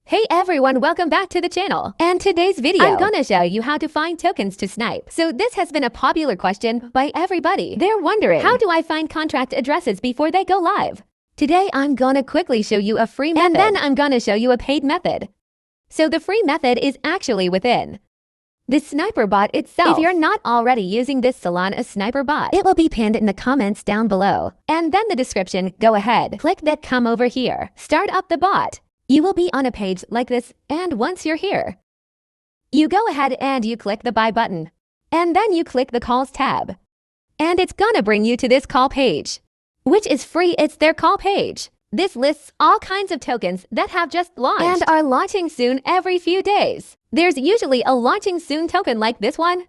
Hey everyone, welcome back to the channel. And today's video, I'm gonna show you how to find tokens to snipe. So this has been a popular question by everybody. They're wondering, how do I find contract addresses before they go live? Today, I'm gonna quickly show you a free method, and then I'm gonna show you a paid method. So the free method is actually within the sniper bot itself. If you're not already using this Solana sniper bot, it will be pinned in the comments down below. And then the description, go ahead, click that, come over here, start up the bot. You will be on a page like this, and once you're here, you go ahead and you click the buy button. And then you click the calls tab. And it's gonna bring you to this call page, which is free. It's their call page. This lists all kinds of tokens that have just launched and are launching soon every few days. There's usually a launching soon token like this one,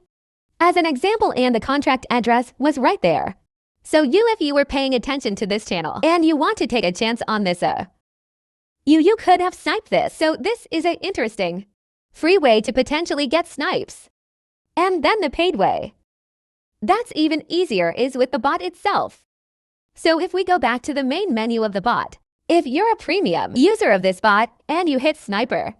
as an example, and the contract address was right there. So if you were paying attention to this channel and you want to take a chance on this, you could have sniped this. So this is an interesting, free way to potentially get snipes. And then the paid way, that's even easier, is with the bot itself. So if we go back to the main menu of the bot, if you're a premium user of this bot and you hit sniper,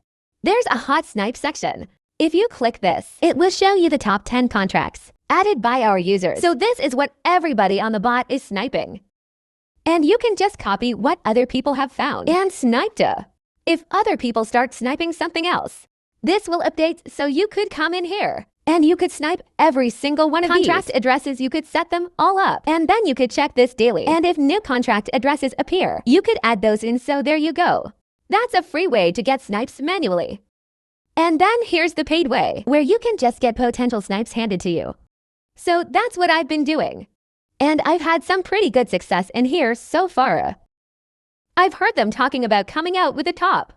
there's a hot snipe section. If you click this, it will show you the top 10 contracts added by our users. So this is what everybody on the bot is sniping. And you can just copy what other people have found and sniped. If other people start sniping something else, this will update, so you could come in here and you could snipe every single one of contract these addresses. You could set them all up, and then you could check this daily. And if new contract addresses appear, you could add those in. So there you go. That's a free way to get snipes manually. And then here's the paid way, where you can just get potential snipes handed to you. So that's what I've been doing. And I've had some pretty good success in here so far. I've heard them talking about coming out with the top